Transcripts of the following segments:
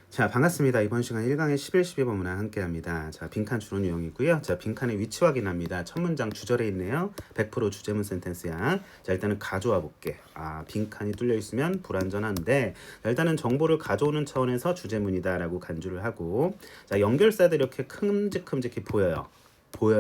자, 반갑습니다. 이번 시간 1강의 11, 12번 문항 함께합니다. 자, 빈칸 주로 유형이고요. 자, 빈칸의 위치 확인합니다. 첫 문장 주절에 있네요. 100% 주제문 센텐스야. 자, 일단은 가져와 볼게. 빈칸이 뚫려 있으면 불완전한데, 자, 일단은 정보를 가져오는 차원에서 주제문이다라고 간주를 하고, 자, 연결사들이 이렇게 큼직큼직히 보여야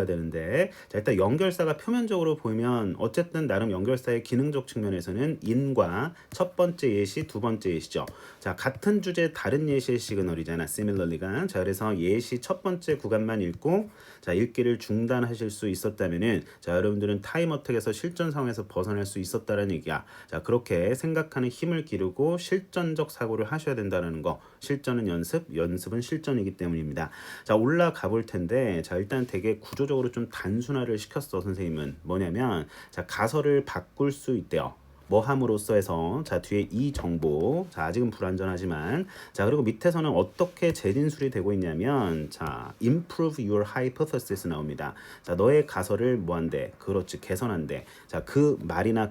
되는데, 자, 일단 연결사가 표면적으로 보이면 어쨌든 나름 연결사의 기능적 측면에서는 in과 첫 번째 예시, 두 번째 예시죠. 자, 같은 주제 다른 예시의 시그널이잖아. similarly가. 자, 그래서 예시 첫 번째 구간만 읽고 자, 읽기를 중단하실 수 있었다면은 자, 여러분들은 타임 어택에서 실전 상황에서 벗어날 수 있었다라는 얘기야. 자, 그렇게 생각하는 힘을 기르고 실전적 사고를 하셔야 된다는 거. 실전은 연습, 연습은 실전이기 때문입니다. 자, 올라가 볼 텐데 자, 일단 되게 구조적으로 좀 단순화를 시켰어. 선생님은 뭐냐면 자, 가설을 바꿀 수 있대요. 뭐 함으로써 해서 자, 뒤에 이 정보, 자, 아직은 불완전하지만 자, 그리고 밑에서는 어떻게 재진술이 되고 있냐면 자, improve your hypothesis 나옵니다. 자, 너의 가설을 뭐 한대? 그렇지, 개선한대. 자, 그 말이나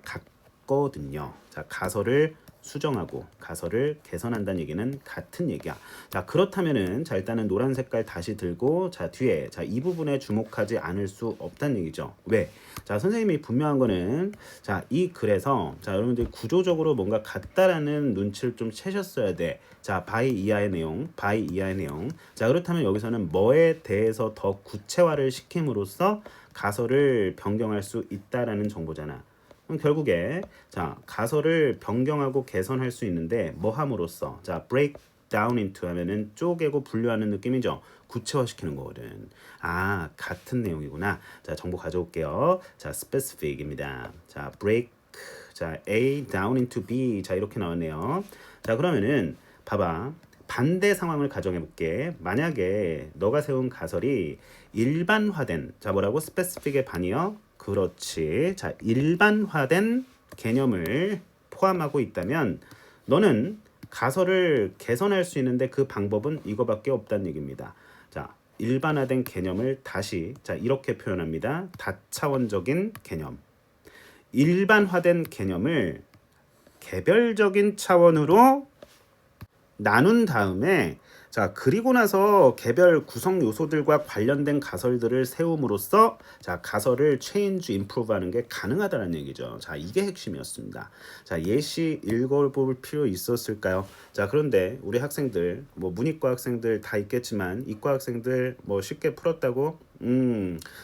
같거든요. 자, 가설을 수정하고 가설을 개선한다는 얘기는 같은 얘기야. 자, 그렇다면은 자, 일단은 노란 색깔 다시 들고 자, 뒤에 자, 이 부분에 주목하지 않을 수 없다는 얘기죠. 왜? 자, 선생님이 분명한 거는 자, 이 글에서 자, 여러분들이 구조적으로 뭔가 같다라는 눈치를 좀 채셨어야 돼. 자, by 이하의 내용. 자, 그렇다면 여기서는 뭐에 대해서 더 구체화를 시킴으로써 가설을 변경할 수 있다라는 정보잖아. 그럼 결국에 자, 가설을 변경하고 개선할 수 있는데 뭐 함으로써 자, break down into 하면은 쪼개고 분류하는 느낌이죠. 구체화시키는 거거든. 같은 내용이구나. 자, 정보 가져올게요. 자, specific입니다. 자, break 자, A down into B. 자, 이렇게 나왔네요. 자, 그러면은 봐봐. 반대 상황을 가정해 볼게. 만약에 너가 세운 가설이 일반화된 자, 뭐라고? 스페시픽의 반이요. 그렇지. 자, 일반화된 개념을 포함하고 있다면 너는 가설을 개선할 수 있는데 그 방법은 이거밖에 없다는 얘기입니다. 자, 일반화된 개념을 다시 자, 이렇게 표현합니다. 다차원적인 개념. 일반화된 개념을 개별적인 차원으로 나눈 다음에 자, 그리고 나서 개별 구성 요소들과 관련된 가설들을 세움으로써 자, 가설을 체인지 임프루브 하는 게 가능하다는 얘기죠. 자, 이게 핵심이었습니다. 자, 예시 읽어볼 필요 있었을까요? 자, 그런데 우리 학생들 뭐 문이과 학생들 다 있겠지만 이과 학생들 뭐 쉽게 풀었다고?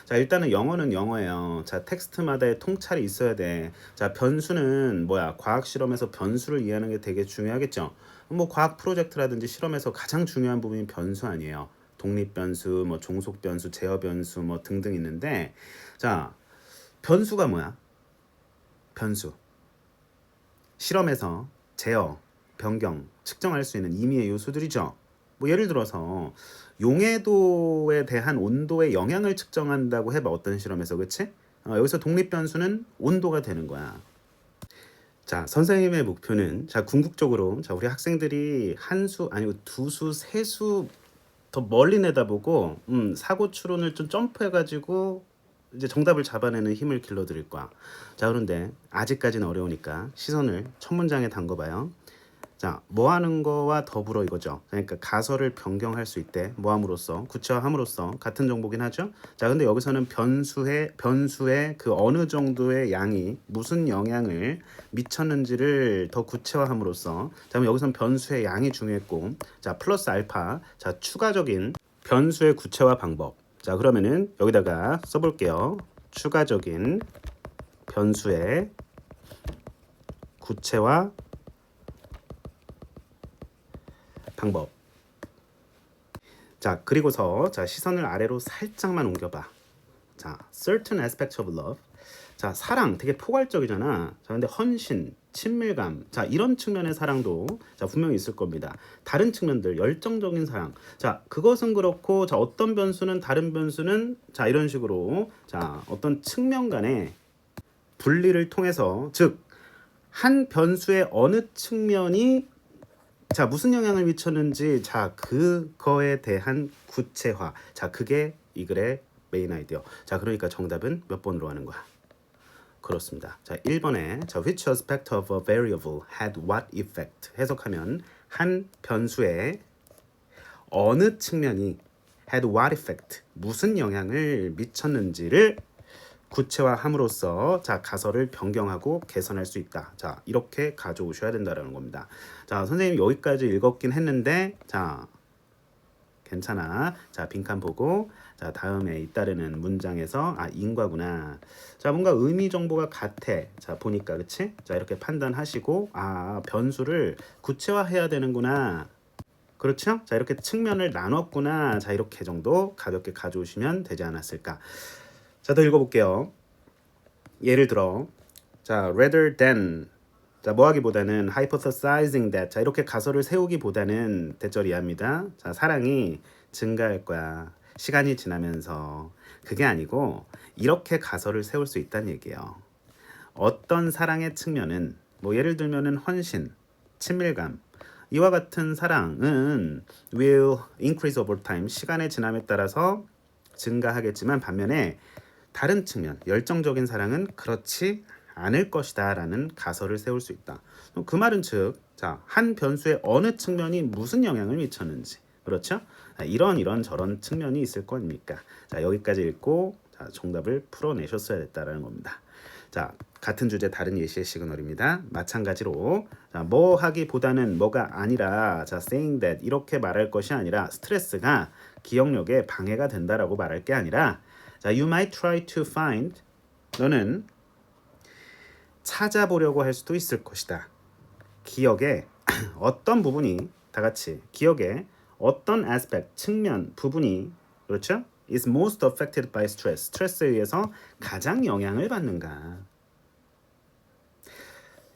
자, 일단은 영어는 영어예요. 자, 텍스트마다의 통찰이 있어야 돼. 자, 변수는 뭐야? 과학 실험에서 변수를 이해하는 게 되게 중요하겠죠. 뭐 과학 프로젝트라든지 실험에서 가장 중요한 부분이 변수 아니에요. 독립 변수, 뭐 종속 변수, 제어 변수 뭐 등등 있는데 자, 변수가 뭐야? 변수. 실험에서 제어, 변경, 측정할 수 있는 임의의 요소들이죠. 뭐 예를 들어서 용해도에 대한 온도의 영향을 측정한다고 해봐. 어떤 실험에서, 그치? 여기서 독립 변수는 온도가 되는 거야. 자, 선생님의 목표는 자, 궁극적으로 자, 우리 학생들이 한 수 아니고 두 수, 세 수 더 멀리 내다보고 사고 추론을 좀 점프해 가지고 이제 정답을 잡아내는 힘을 길러드릴 거야. 자, 그런데 아직까지는 어려우니까 시선을 첫 문장에 담궈 봐요. 자, 뭐 하는 거와 더불어 이거죠. 그러니까 가설을 변경할 수 있대. 뭐 함으로써, 구체화함으로써 같은 정보긴 하죠. 자, 근데 여기서는 변수의 그 어느 정도의 양이 무슨 영향을 미쳤는지를 더 구체화함으로써 자, 그럼 여기서는 변수의 양이 중요했고 자, 플러스 알파. 자, 추가적인 변수의 구체화 방법. 자, 그러면은 여기다가 써볼게요. 추가적인 변수의 구체화 방법. 자, 그리고서 자, 시선을 아래로 살짝만 옮겨봐. 자, certain aspects of love. 자, 사랑 되게 포괄적이잖아. 자, 근데 헌신, 친밀감. 자, 이런 측면의 사랑도 자, 분명히 있을 겁니다. 다른 측면들, 열정적인 사랑. 자, 그것은 그렇고 자, 어떤 변수는 다른 변수는 자, 이런 식으로 자, 어떤 측면 간의 분리를 통해서 즉 한 변수의 어느 측면이 자, 무슨 영향을 미쳤는지 자, 그거에 대한 구체화. 자, 그게 이 글의 메인 아이디어. 자, 그러니까 정답은 몇 번으로 하는 거야? 그렇습니다. 자, 1번에 자, which aspect of a variable had what effect 해석하면 한 변수의 어느 측면이 had what effect, 무슨 영향을 미쳤는지를 구체화함으로써 자 가설을 변경하고 개선할 수 있다. 자 이렇게 가져오셔야 된다라는 겁니다. 자 선생님 여기까지 읽었긴 했는데 자 괜찮아. 자 빈칸 보고 자 다음에 잇따르는 문장에서 아 인과구나. 자 뭔가 의미 정보가 같아. 자 보니까 그치? 자 이렇게 판단하시고 아 변수를 구체화해야 되는구나. 그렇죠? 자 이렇게 측면을 나눴구나. 자 이렇게 정도 가볍게 가져오시면 되지 않았을까. 자 더 읽어볼게요. 예를 들어 자 rather than 자 뭐하기보다는 hypothesizing that 자 이렇게 가설을 세우기보다는 대절 이해합니다. 자 사랑이 증가할 거야. 시간이 지나면서 그게 아니고 이렇게 가설을 세울 수 있다는 얘기예요. 어떤 사랑의 측면은 뭐 예를 들면은 헌신, 친밀감 이와 같은 사랑은 will increase over time 시간의 지남에 따라서 증가하겠지만 반면에 다른 측면 열정적인 사랑은 그렇지 않을 것이다 라는 가설을 세울 수 있다. 그 말은 즉 자, 한 변수의 어느 측면이 무슨 영향을 미쳤는지 그렇죠? 이런 저런 측면이 있을 겁니까? 자 여기까지 읽고 자, 정답을 풀어내셨어야 됐다라는 겁니다. 자 같은 주제 다른 예시의 시그널입니다. 마찬가지로 자, 뭐 하기보다는 뭐가 아니라 자 saying that 이렇게 말할 것이 아니라 스트레스가 기억력에 방해가 된다라고 말할 게 아니라 자 you might try to find 너는 찾아보려고 할 수도 있을 것이다. 기억의 어떤 부분이 다 같이 기억의 어떤 aspect 측면 부분이 그렇죠? is most affected by stress 스트레스에 의해서 가장 영향을 받는가.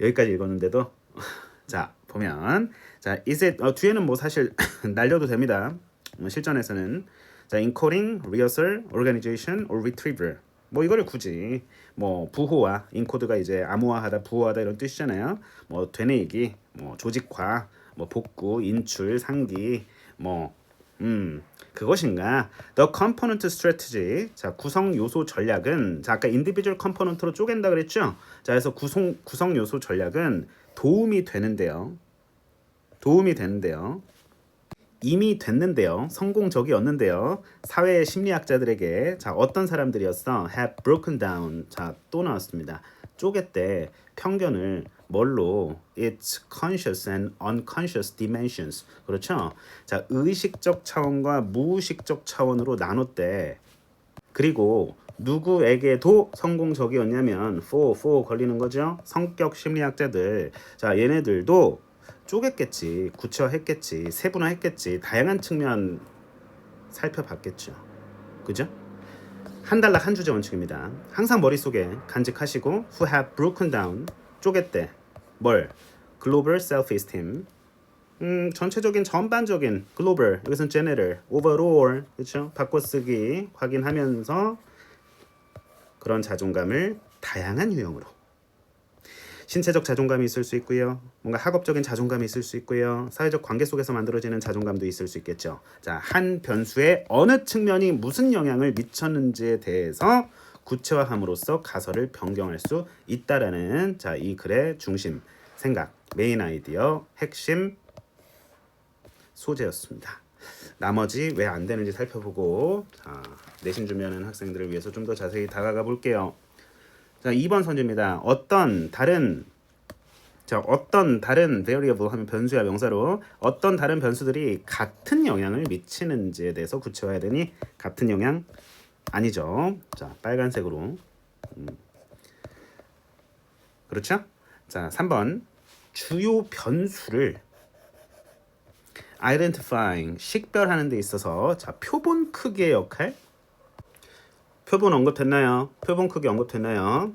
여기까지 읽었는데도 자 보면 자 is it 뒤에는 뭐 사실 날려도 됩니다. 실전에서는 자 encoding, rehearsal, organization, or retrieval 뭐 이거를 굳이 뭐 부호화, 인코드가 이제 암호화하다, 부호하다 이런 뜻이잖아요. 뭐 되뇌이기, 뭐 조직화, 뭐 복구, 인출, 상기, 뭐 그것인가? The component strategy. 자, 구성 요소 전략은 자, 아까 individual component로 쪼갠다 그랬죠? 자, 그래서 구성 요소 전략은 도움이 되는데요. 이미 됐는데요. 성공적이었는데요. 사회 심리학자들에게 자 어떤 사람들이었어? have broken down. 자 또 나왔습니다. 쪼갰대 편견을 뭘로? its conscious and unconscious dimensions. 그렇죠? 자 의식적 차원과 무의식적 차원으로 나눴대. 그리고 누구에게도 성공적이었냐면 for 걸리는 거죠. 성격 심리학자들. 자 얘네들도 쪼갰겠지, 구체화했겠지, 세분화했겠지, 다양한 측면 살펴봤겠죠. 그죠? 한 단락 한 주제 원칙입니다. 항상 머릿속에 간직하시고 who have broken down 쪼갰대 뭘? global self-esteem 전체적인 전반적인 global 여기서는 general, overall 그렇죠? 바꿔쓰기 확인하면서 그런 자존감을 다양한 유형으로 신체적 자존감이 있을 수 있고요. 뭔가 학업적인 자존감이 있을 수 있고요. 사회적 관계 속에서 만들어지는 자존감도 있을 수 있겠죠. 자, 한 변수의 어느 측면이 무슨 영향을 미쳤는지에 대해서 구체화함으로써 가설을 변경할 수 있다라는 자, 이 글의 중심, 생각, 메인 아이디어, 핵심 소재였습니다. 나머지 왜 안 되는지 살펴보고 자, 내신 준비하는 학생들을 위해서 좀 더 자세히 다가가 볼게요. 자, 2번 선지입니다. 어떤 다른 variable 하면 변수야 명사로 어떤 다른 변수들이 같은 영향을 미치는지에 대해서 구체화해야 되니 같은 영향 아니죠. 자, 빨간색으로. 그렇죠? 자, 3번 주요 변수를 identifying 식별하는 데 있어서 자, 표본 크기의 역할 표본 언급됐나요? 표본 크기 언급됐나요?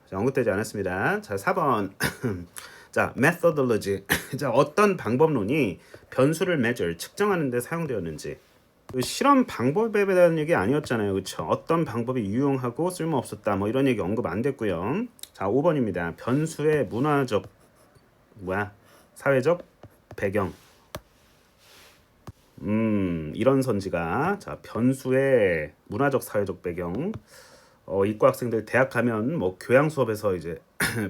자, 언급되지 않았습니다. 자, 4번. 자, methodology. 자, 어떤 방법론이 변수를 measure, 측정하는 데 사용되었는지. 실험 방법에 대한 얘기 아니었잖아요. 그렇죠? 어떤 방법이 유용하고 쓸모없었다. 뭐 이런 얘기 언급 안 됐고요. 자, 5번입니다. 변수의 문화적 사회적 배경. 이런 선지가 자 변수의 문화적 사회적 배경 이과 학생들 대학 가면 뭐 교양 수업에서 이제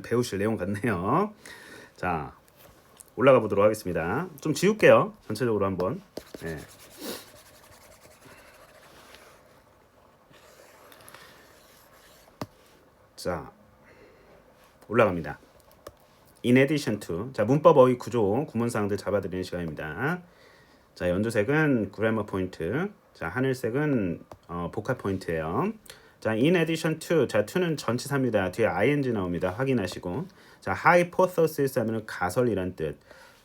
배우실 내용 같네요. 자 올라가 보도록 하겠습니다. 좀 지울게요. 전체적으로 한번. 네. 자, 올라갑니다. In addition to. 자, 문법 어휘 구조 구문사항들 잡아드리는 시간입니다. 자, 연두색은 그래머 포인트. 자, 하늘색은 복합 포인트예요. 자, in addition to. 자, to는 전치사입니다. 뒤에 ing 나옵니다. 확인하시고. 자, hypothesis 하면은 가설이란 뜻.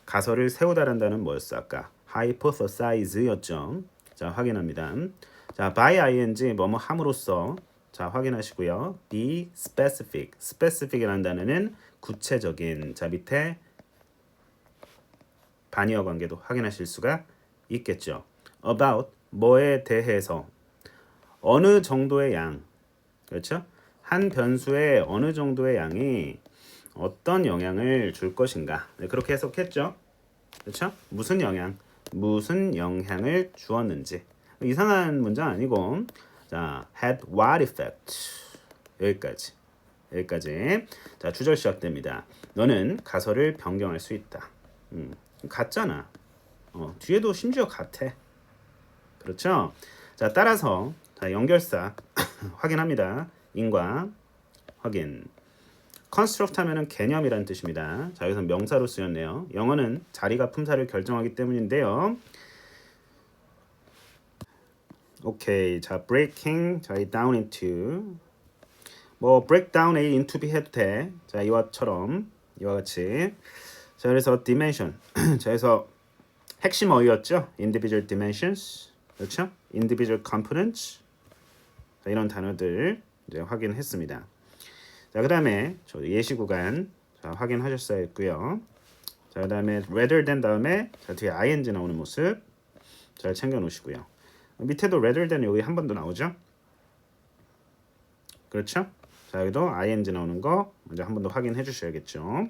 가설을 세우다란 단어는 뭐였어 아까? hypothesize였죠. 자, 확인합니다. 자, by ing 뭐뭐 함으로써. 자, 확인하시고요. be specific. specific이라는 단어는 구체적인. 자, 밑에 반의어 관계도 확인하실 수가 있겠죠. about 뭐에 대해서 어느 정도의 양. 그렇죠? 한 변수에 어느 정도의 양이 어떤 영향을 줄 것인가. 네, 그렇게 해석했죠. 그렇죠? 무슨 영향을 주었는지. 이상한 문장 아니고 자, had what effect. 여기까지. 자, 주절 시작됩니다. 너는 가설을 변경할 수 있다. 같잖아. 뒤에도 심지어 같아. 그렇죠? 자, 따라서 자, 연결사 확인합니다. 인과 확인. construct 하면은 개념이란 뜻입니다. 자, 여기서 명사로 쓰였네요. 영어는 자리가 품사를 결정하기 때문인데요. 오케이. 자, breaking. 자, 이 down into. 뭐 break down A into B 해도 돼. 자, 이와 같이. 자, 그래서 dimension. 자, 그래서 핵심 어휘였죠. individual dimensions. 그렇죠? individual components. 자, 이런 단어들 이제 확인했습니다. 자, 그다음에 저 예시 구간 자, 확인하셨어야 했고요. 자, 그다음에 rather than 다음에 자, 뒤에 ing 나오는 모습 잘 챙겨 놓으시고요. 밑에도 rather than 여기 한 번 더 나오죠. 그렇죠? 자, 여기도 ing 나오는 거 먼저 한 번 더 확인해 주셔야겠죠.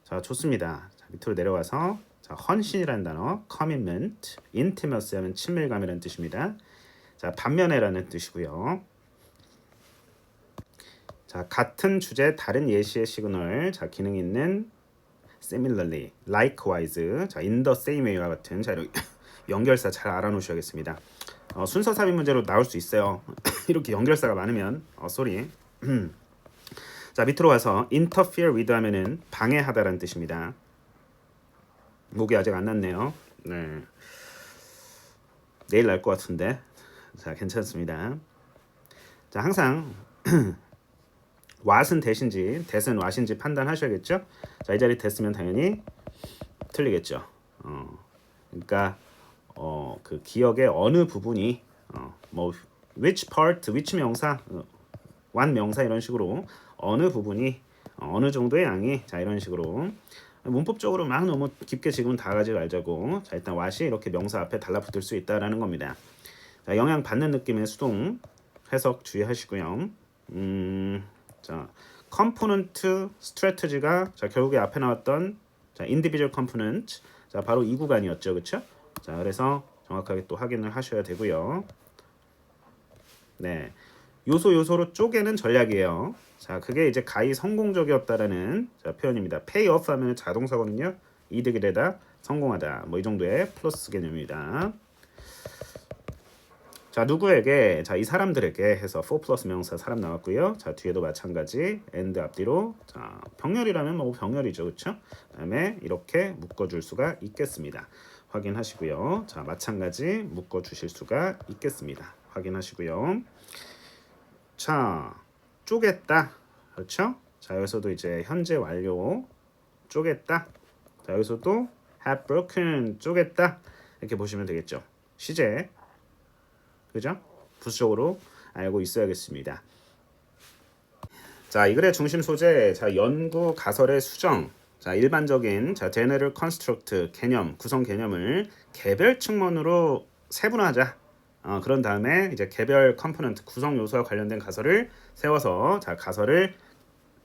자, 좋습니다. 자, 밑으로 내려와서 자, 헌신이라는 단어, commitment, intimacy 하면 친밀감이라는 뜻입니다. 자, 반면에라는 뜻이고요. 자, 같은 주제 다른 예시의 시그널. 자, 기능 있는 similarly, likewise. 자, in the same way와 같은. 자, 이렇게 연결사 잘 알아놓으셔야겠습니다. 순서 삽입 문제로 나올 수 있어요. 이렇게 연결사가 많으면 쏘리. 자, 밑으로 가서 interfere with 하면은 방해하다라는 뜻입니다. 목이 아직 안 났네요. 네. 내일 날 것 같은데. 자, 괜찮습니다. 자, 항상 what은 대신지, that은 what인지 판단하셔야겠죠. 자, 이 자리 됐으면 당연히 틀리겠죠. 그러니까 그 기억의 어느 부분이 뭐 which part, which 명사, what 명사 이런 식으로 어느 부분이 어느 정도의 양이 자, 이런 식으로 문법적으로 막 너무 깊게 지금은 다 가지 말자고. 자, 일단 what이 이렇게 명사 앞에 달라붙을 수 있다라는 겁니다. 자, 영향 받는 느낌의 수동 해석 주의하시고요. 자, 컴포넌트 스트래티지가 자, 결국에 앞에 나왔던 자, 인디비주얼 컴포넌트. 자, 바로 이 구간이었죠. 그렇죠? 자, 그래서 정확하게 또 확인을 하셔야 되고요. 네. 요소로 쪼개는 전략이에요. 자, 그게 이제 가히 성공적이었다라는 자, 표현입니다. pay off 하면 자동사거든요. 이득이 되다, 성공하다. 뭐 이 정도의 플러스 개념입니다. 자, 누구에게? 자, 이 사람들에게 해서 for 플러스 명사 사람 나왔고요. 자, 뒤에도 마찬가지 and 앞뒤로 자, 병렬이라면 뭐 병렬이죠. 그렇죠? 그다음에 이렇게 묶어 줄 수가 있겠습니다. 확인하시고요. 자, 마찬가지 묶어 주실 수가 있겠습니다. 확인하시고요. 자, 쪼갰다. 그렇죠? 자, 여기서도 이제 현재 완료 쪼갰다. 자, 여기서도 have broken 쪼갰다. 이렇게 보시면 되겠죠. 시제. 그죠? 부수적으로 알고 있어야겠습니다. 자, 이 글의 중심 소재. 자, 연구 가설의 수정. 자, 일반적인 자, general construct 개념, 구성 개념을 개별 측면으로 세분화하자. 그런 다음에 이제 개별 컴포넌트 구성 요소와 관련된 가설을 세워서 자, 가설을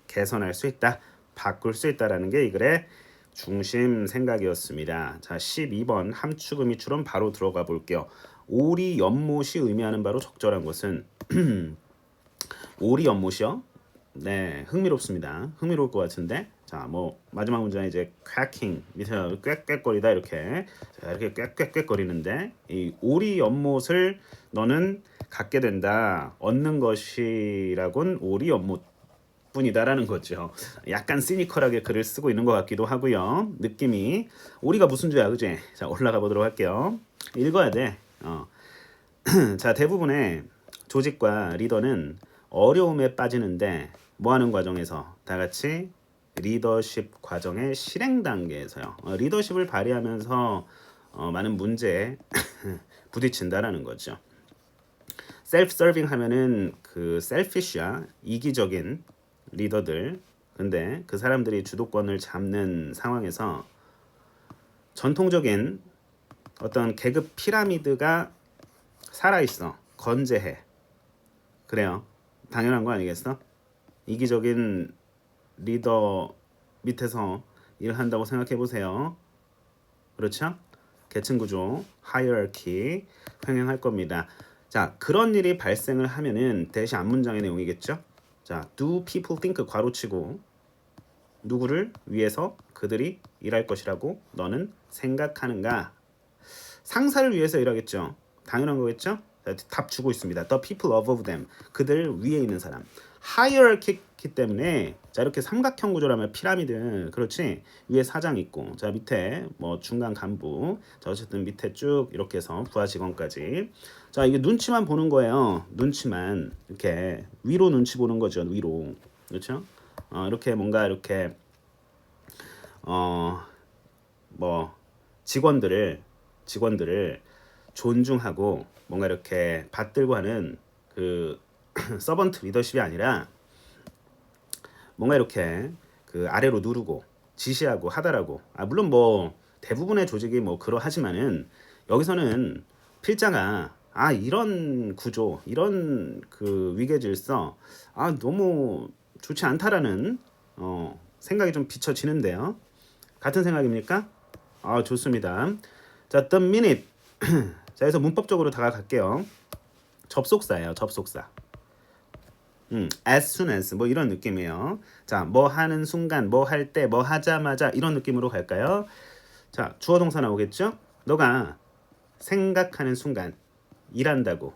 개선할 수 있다, 바꿀 수 있다라는 게 이 글의 중심 생각이었습니다. 자, 12번 함축음이 추론 바로 들어가 볼게요. 오리 연못이 의미하는 바로 적절한 것은 오리 연못이요? 네, 흥미롭습니다. 흥미로울 것 같은데. 자, 뭐 마지막 문제는 이제 cracking 밑에 꽥꽥거리다 이렇게 자, 이렇게 꽥꽥꽥거리는데 이 오리 연못을 너는 갖게 된다. 얻는 것이라곤 오리 연못 뿐이다라는 거죠. 약간 시니컬하게 글을 쓰고 있는 것 같기도 하고요. 느낌이 오리가 무슨 죄야, 그지? 자, 올라가 보도록 할게요. 읽어야 돼. 자, 대부분의 조직과 리더는 어려움에 빠지는데 뭐 하는 과정에서 다 같이 리더십 과정의 실행 단계에서요. 리더십을 발휘하면서 많은 문제에 부딪힌다라는 거죠. 셀프 서빙 하면은 그 셀피시야 이기적인 리더들. 근데 그 사람들이 주도권을 잡는 상황에서 전통적인 어떤 계급 피라미드가 살아있어. 건재해. 그래요. 당연한 거 아니겠어? 이기적인 리더 밑에서 일을 한다고 생각해 보세요. 그렇죠? 계층 구조, 하이어키 평행할 겁니다. 자, 그런 일이 발생을 하면은 대시 앞문장의 내용이겠죠? 자, do people think 괄호치고 누구를 위해서 그들이 일할 것이라고 너는 생각하는가? 상사를 위해서 일하겠죠. 당연한 거겠죠? 자, 답 주고 있습니다. The people above them. 그들 위에 있는 사람. 하이어키이기 때문에 자 이렇게 삼각형 구조라면 피라미드 그렇지 위에 사장 있고 자 밑에 뭐 중간 간부 자 어쨌든 밑에 쭉 이렇게 해서 부하 직원까지 자 이게 눈치만 보는 거예요. 눈치만 이렇게 위로 눈치 보는 거죠. 위로 그렇죠? 이렇게 뭔가 이렇게 뭐 직원들을 존중하고 뭔가 이렇게 받들고 하는 그 서번트 리더십이 아니라 뭔가 이렇게 그 아래로 누르고 지시하고 하다라고. 물론 뭐 대부분의 조직이 뭐 그러하지만은 여기서는 필자가 이런 구조, 이런 그 위계 질서 너무 좋지 않다라는 생각이 좀 비춰지는데요. 같은 생각입니까? 좋습니다. 자, the minute. 자, 그래서 문법적으로 다가갈게요. 접속사예요. 접속사. as soon as 뭐 이런 느낌이에요. 자, 뭐 하는 순간, 뭐 할 때, 뭐 하자마자 이런 느낌으로 갈까요? 자, 주어 동사 나오겠죠? 너가 생각하는 순간 일한다고.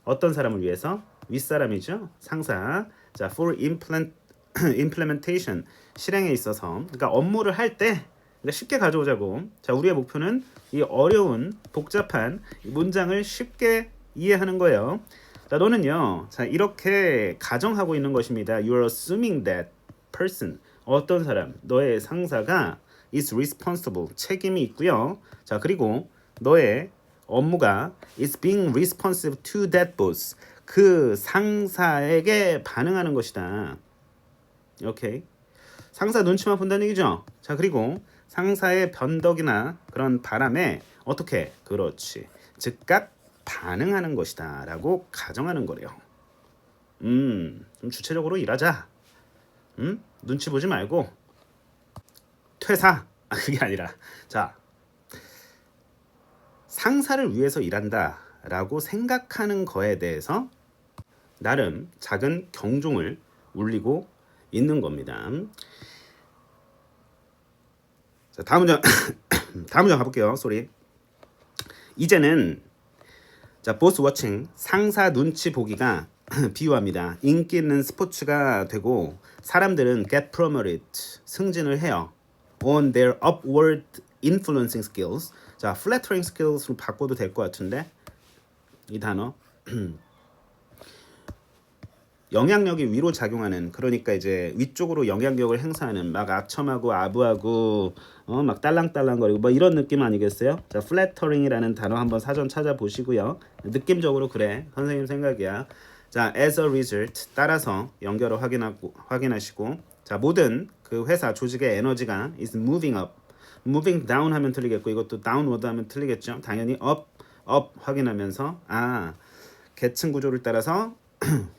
어떤 사람을 위해서? 윗사람이죠. 상사. 자, for implementation 실행에 있어서 그러니까 업무를 할 때 그러니까 쉽게 가져오자고. 자, 우리의 목표는 이 어려운 복잡한 문장을 쉽게 이해하는 거예요. 자, 너는요. 자, 이렇게 가정하고 있는 것입니다. You're assuming that person 어떤 사람, 너의 상사가 is responsible 책임이 있고요. 자, 그리고 너의 업무가 is being responsive to that boss 그 상사에게 반응하는 것이다. 오케이. 상사 눈치만 본다는 얘기죠. 자, 그리고 상사의 변덕이나 그런 바람에 어떻게? 그렇지. 즉각 반응하는 것이다 라고 가정하는 거래요. 좀 주체적으로 일하자. 눈치 보지 말고 퇴사. 그게 아니라 자 상사를 위해서 일한다 라고 생각하는 거에 대해서 나름 작은 경종을 울리고 있는 겁니다. 자, 다음 문장 다음 문장 가볼게요. 쏘리. 이제는 자, 보스 워칭 상사 눈치 보기가 비유합니다. 인기 있는 스포츠가 되고 사람들은 get promoted 승진을 해요. on their upward influencing skills. 자, flattering skills로 바꿔도 될 것 같은데 이 단어 영향력이 위로 작용하는 그러니까 이제 위쪽으로 영향력을 행사하는 막 악첨하고 아부하고 막 딸랑딸랑거리고 뭐 이런 느낌 아니겠어요? 자, flattering이라는 단어 한번 사전 찾아보시고요. 느낌적으로 그래 선생님 생각이야. 자, as a result 따라서 연결을 확인하시고 자, 모든 그 회사 조직의 에너지가 is moving up. moving down 하면 틀리겠고 이것도 downward 하면 틀리겠죠. 당연히 up 확인하면서 계층 구조를 따라서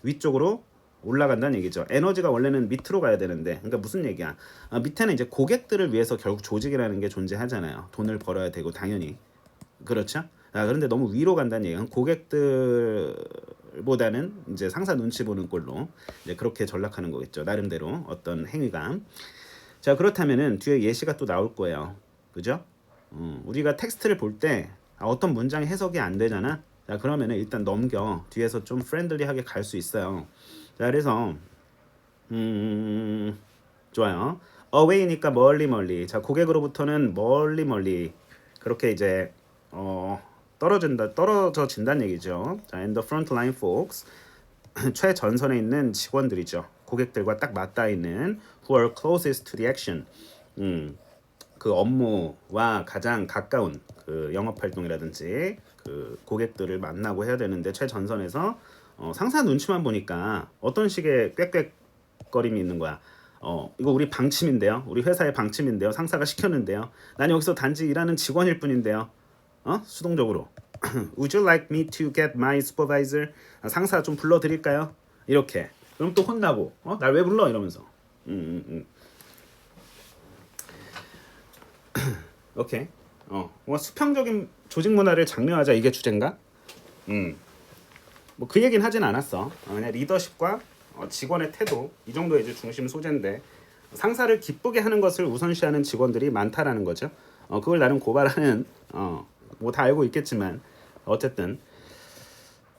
위쪽으로 올라간다는 얘기죠. 에너지가 원래는 밑으로 가야 되는데 그러니까 무슨 얘기야? 밑에는 이제 고객들을 위해서 결국 조직이라는 게 존재하잖아요. 돈을 벌어야 되고 당연히 그렇죠. 그런데 너무 위로 간다는 얘기는 고객들보다는 이제 상사 눈치 보는 꼴로 이제 그렇게 전락하는 거겠죠. 나름대로 어떤 행위가 자, 그렇다면은 뒤에 예시가 또 나올 거예요. 그죠? 우리가 텍스트를 볼 때 어떤 문장이 해석이 안 되잖아. 자, 그러면은 일단 넘겨. 뒤에서 좀 프렌들리하게 갈 수 있어요. 자, 그래서 좋아요. away니까 멀리 멀리. 자, 고객으로부터는 멀리 멀리 그렇게 이제 떨어져진다는 얘기죠. 자, and the frontline folks 최전선에 있는 직원들이죠. 고객들과 딱 맞닿아 있는 who are closest to the action. 그 업무와 가장 가까운 그 영업 활동이라든지 그 고객들을 만나고 해야 되는데 최전선에서 상사 눈치만 보니까 어떤 식의 꽥꽥거림이 있는 거야. 이거 우리 방침인데요. 우리 회사의 방침인데요. 상사가 시켰는데요. 난 여기서 단지 일하는 직원일 뿐인데요. 수동적으로 Would you like me to get my supervisor? 상사 좀 불러드릴까요? 이렇게. 그럼 또 혼나고 날 왜 불러? 이러면서. 오케이. 뭔가 수평적인 조직 문화를 장려하자 이게 주제인가? 뭐 그 얘기는 하진 않았어. 그냥 리더십과 직원의 태도 이 정도의 이제 중심 소재인데 상사를 기쁘게 하는 것을 우선시하는 직원들이 많다라는 거죠. 그걸 나름 고발하는 뭐 다 알고 있겠지만 어쨌든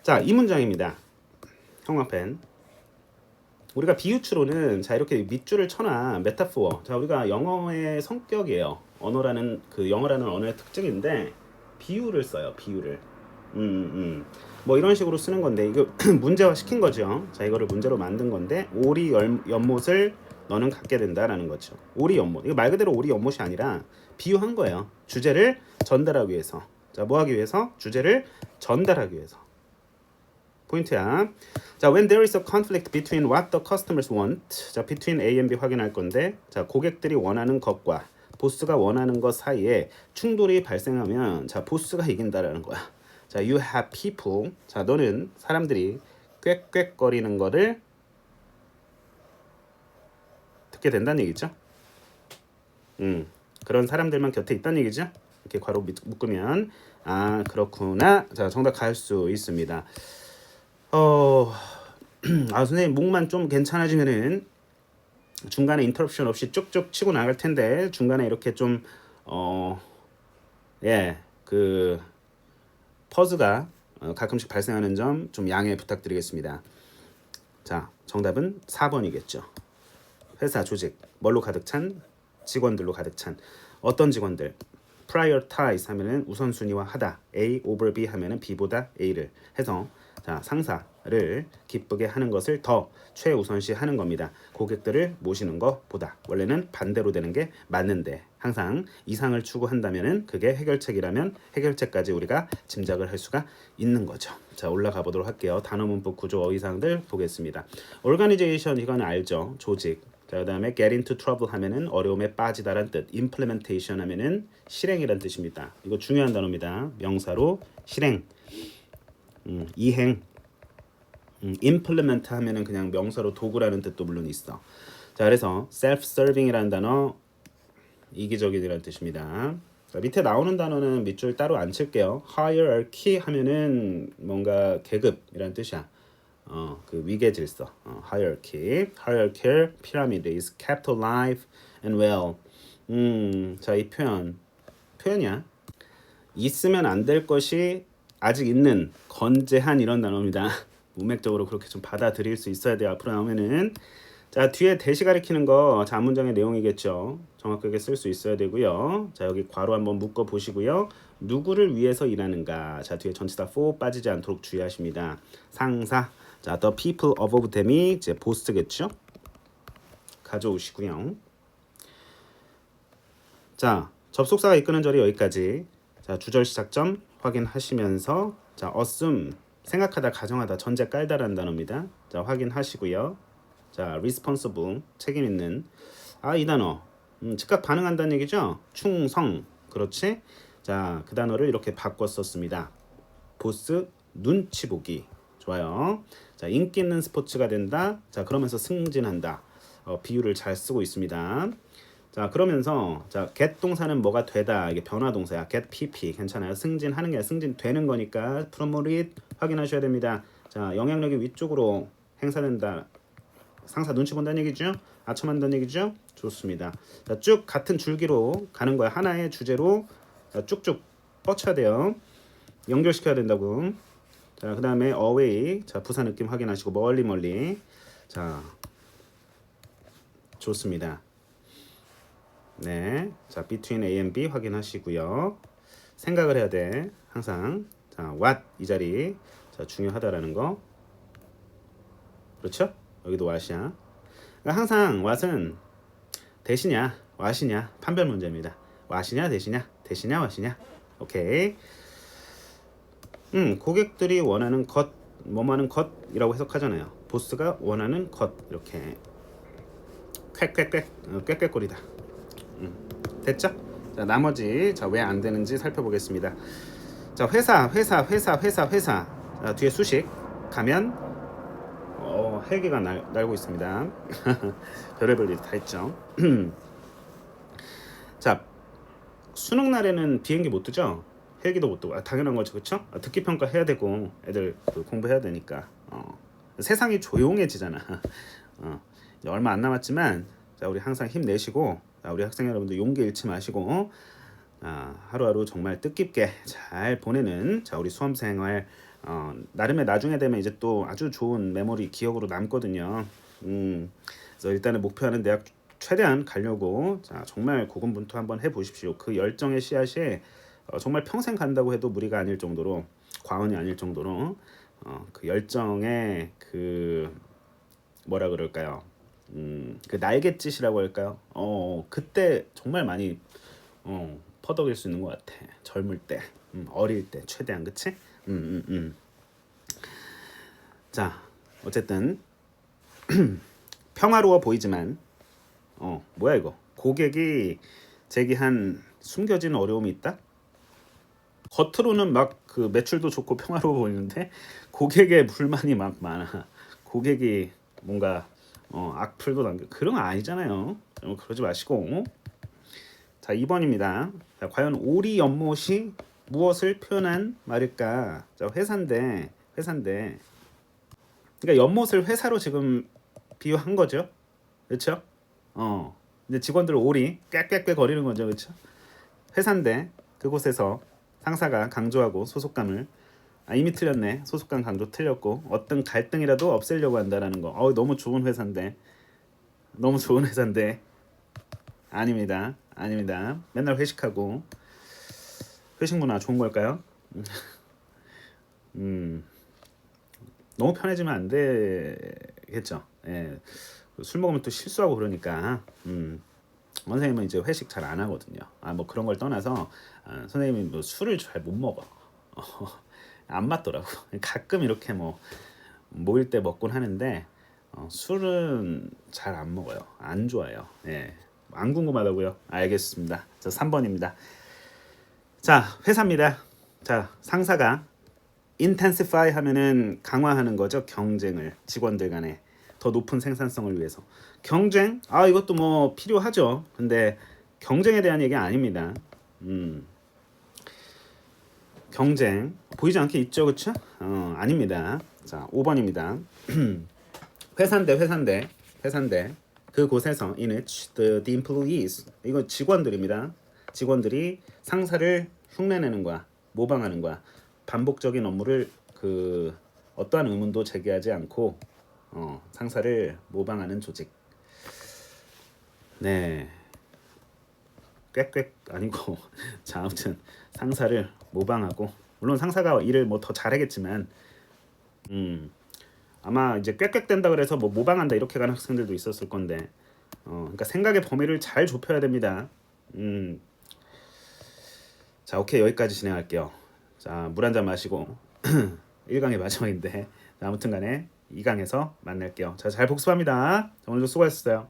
자, 이 문장입니다. 형광펜. 우리가 비유추로는 자 이렇게 밑줄을 쳐놔 메타포어. 자, 우리가 영어의 성격이에요. 영어라는 언어의 특징인데 비유를 써요. 비유를. 뭐 이런 식으로 쓰는 건데 이거 문제화 시킨 거죠. 자, 이거를 문제로 만든 건데 오리 연못을 너는 갖게 된다라는 거죠. 오리 연못. 이거 말 그대로 오리 연못이 아니라 비유한 거예요. 주제를 전달하기 위해서. 자, 뭐 하기 위해서? 주제를 전달하기 위해서. 포인트야. 자, when there is a conflict between what the customers want. 자, between A and B 확인할 건데, 자, 고객들이 원하는 것과 보스가 원하는 것 사이에 충돌이 발생하면, 자, 보스가 이긴다라는 거야. 자, you have people. 자, 너는 사람들이 꽥꽥거리는 거를 듣게 된다는 얘기죠. 그런 사람들만 곁에 있다는 얘기죠. 이렇게 괄호 묶으면 그렇구나. 자, 정답 갈 수 있습니다. 선생님 목만 좀 괜찮아지면은 중간에 인터럽션 없이 쭉쭉 치고 나갈 텐데 중간에 이렇게 좀 그 퍼즈가 가끔씩 발생하는 점 좀 양해 부탁드리겠습니다. 자, 정답은 4번이겠죠. 회사 조직 뭘로 가득 찬? 직원들로 가득 찬. 어떤 직원들? prioritize 하면은 우선순위화하다. A over B 하면은 B보다 A를 해서 자, 상사를 기쁘게 하는 것을 더 최우선시하는 겁니다. 고객들을 모시는 것보다. 원래는 반대로 되는 게 맞는데 항상 이상을 추구한다면은 그게 해결책이라면 해결책까지 우리가 짐작을 할 수가 있는 거죠. 자, 올라가 보도록 할게요. 단어 문법 구조 어휘사항들 보겠습니다. organization 이건 알죠. 조직. 자, 그다음에 get into trouble 하면은 어려움에 빠지다란 뜻. implementation 하면은 실행이란 뜻입니다. 이거 중요한 단어입니다. 명사로 실행. 이행. implement 하면은 그냥 명사로 도구라는 뜻도 물론 있어. 자, 그래서 self-serving이라는 단어 이기적이라는 뜻입니다. 자, 밑에 나오는 단어는 밑줄 따로 안 칠게요. hierarchy 하면은 뭔가 계급이라는 뜻이야. 그 위계 질서. hierarchy. hierarchical pyramid is kept alive and well. 자, 이 표현이야. 있으면 안 될 것이 아직 있는 건재한 이런 단어입니다. 문맥적으로 그렇게 좀 받아들일 수 있어야 돼요. 앞으로 나오면은 자, 뒤에 대시 가리키는 거 자, 문장의 내용이겠죠. 정확하게 쓸 수 있어야 되고요. 자, 여기 괄호 한번 묶어 보시고요. 누구를 위해서 일하는가? 자, 뒤에 전치사 for 빠지지 않도록 주의하십니다. 상사. 자, the people above them이 이제 보스겠죠. 가져오시고요. 자, 접속사가 이끄는 절이 여기까지. 자, 주절 시작점 확인하시면서 자, assume 생각하다, 가정하다, 전제 깔다라는 단어입니다. 자, 확인하시고요. 자, responsible 책임 있는 이 단어 즉각 반응한다는 얘기죠. 충성. 그렇지. 자, 그 단어를 이렇게 바꿔 썼습니다. 보스 눈치 보기. 좋아요. 자, 인기 있는 스포츠가 된다. 자, 그러면서 승진한다. 비유를 잘 쓰고 있습니다. 자, 그러면서 자, get 동사는 뭐가 되다. 이게 변화 동사야. get pp 괜찮아요. 승진하는 게 아니라 승진되는 거니까 promote 확인하셔야 됩니다. 자, 영향력이 위쪽으로 행사된다. 상사 눈치 본다는 얘기죠. 아첨한다는 얘기죠. 좋습니다. 자, 쭉 같은 줄기로 가는 거야. 하나의 주제로 자, 쭉쭉 뻗쳐야 돼요. 연결시켜야 된다고. 자, 그 다음에 away. 자, 부사 느낌 확인하시고 멀리 멀리. 자, 좋습니다. 네, 자, between A and B 확인하시고요. 생각을 해야 돼. 항상. 자, what 이 자리. 자, 중요하다라는 거. 그렇죠? 여기도 what이야. 그러니까 항상 what은 대시냐, what이냐 판별 문제입니다. what이냐, 대시냐, 대시냐, what이냐. 오케이. 고객들이 원하는 것, 뭐뭐하는 것이라고 해석하잖아요. 보스가 원하는 것 이렇게 꽥꽥꽥 꽥꽥거리다. 됐죠? 자, 나머지 자, 왜 안 되는지 살펴보겠습니다. 자, 회사. 자, 뒤에 수식 가면 헬기가 날고 있습니다. 별의별 일이 다 있죠. 자, 수능 날에는 비행기 못 뜨죠? 헬기도 못 뜨고 당연한 거죠, 그렇죠? 듣기 평가 해야 되고 애들 공부해야 되니까 세상이 조용해지잖아. 이제 얼마 안 남았지만 자, 우리 항상 힘내시고 자, 우리 학생 여러분들 용기 잃지 마시고 하루하루 정말 뜻깊게 잘 보내는 자, 우리 수험생활 나름의 나중에 되면 이제 또 아주 좋은 메모리 기억으로 남거든요. 그래서 일단은 목표하는 대학 최대한 가려고 자, 정말 고군분투 한번 해보십시오. 그 열정의 씨앗이 정말 평생 간다고 해도 무리가 아닐 정도로 과언이 아닐 정도로 그 열정의 그 뭐라 그럴까요? 그 날갯짓이라고 할까요? 그때 정말 많이 퍼덕일 수 있는 것 같아. 젊을 때, 어릴 때 최대한 그치? 자, 어쨌든 평화로워 보이지만 뭐야 이거? 고객이 제기한 숨겨진 어려움이 있다? 겉으로는 막 그 매출도 좋고 평화로워 보이는데 고객의 불만이 막 많아. 고객이 뭔가 악플도 남겨 그런 거 아니잖아요. 그러지 마시고. 자, 2번입니다. 자, 과연 오리 연못이 무엇을 표현한 말일까? 자, 회사인데 그러니까 연못을 회사로 지금 비유한 거죠. 그렇죠? 이제 직원들 오리 꽥꽥꽥 거리는 거죠. 그렇죠? 회사인데 그곳에서 상사가 강조하고 소속감을 이미 틀렸네. 소속감 강조 틀렸고 어떤 갈등이라도 없애려고 한다라는 거. 너무 좋은 회사인데. 아닙니다. 맨날 회식하고 회식 문화 좋은 걸까요? 너무 편해지면 안 되겠죠. 예. 술 먹으면 또 실수하고 그러니까. 선생님은 이제 회식 잘 안 하거든요. 뭐 그런 걸 떠나서 선생님이 뭐 술을 잘 못 먹어. 안 맞더라고. 가끔 이렇게 뭐 모일 때 먹곤 하는데 술은 잘 안 먹어요. 안 좋아해요. 예. 안 궁금하다고요? 알겠습니다. 자, 3번입니다. 자, 회사입니다. 자, 상사가 intensify 하면은 강화하는 거죠. 경쟁을 직원들 간에 더 높은 생산성을 위해서. 경쟁? 이것도 뭐 필요하죠. 근데 경쟁에 대한 얘기 아닙니다. 경쟁 보이지 않게 있죠, 그렇죠? 아닙니다. 자, 5번입니다. 회사인데 그곳에서 in which the employees 이거 직원들입니다. 직원들이 상사를 흉내내는 거야, 모방하는 거야. 반복적인 업무를 그 어떠한 의문도 제기하지 않고 상사를 모방하는 조직. 네. 꽥꽥 아니고 자, 아무튼 상사를 모방하고 물론 상사가 일을 뭐 더 잘하겠지만 아마 이제 꽥꽥 된다 그래서 뭐 모방한다 이렇게 가는 학생들도 있었을 건데 그러니까 생각의 범위를 잘 좁혀야 됩니다. 자, 오케이, 여기까지 진행할게요. 자, 물 한 잔 마시고 1강의 마지막인데 아무튼 간에 2강에서 만날게요. 자, 잘 복습합니다. 오늘도 수고하셨어요.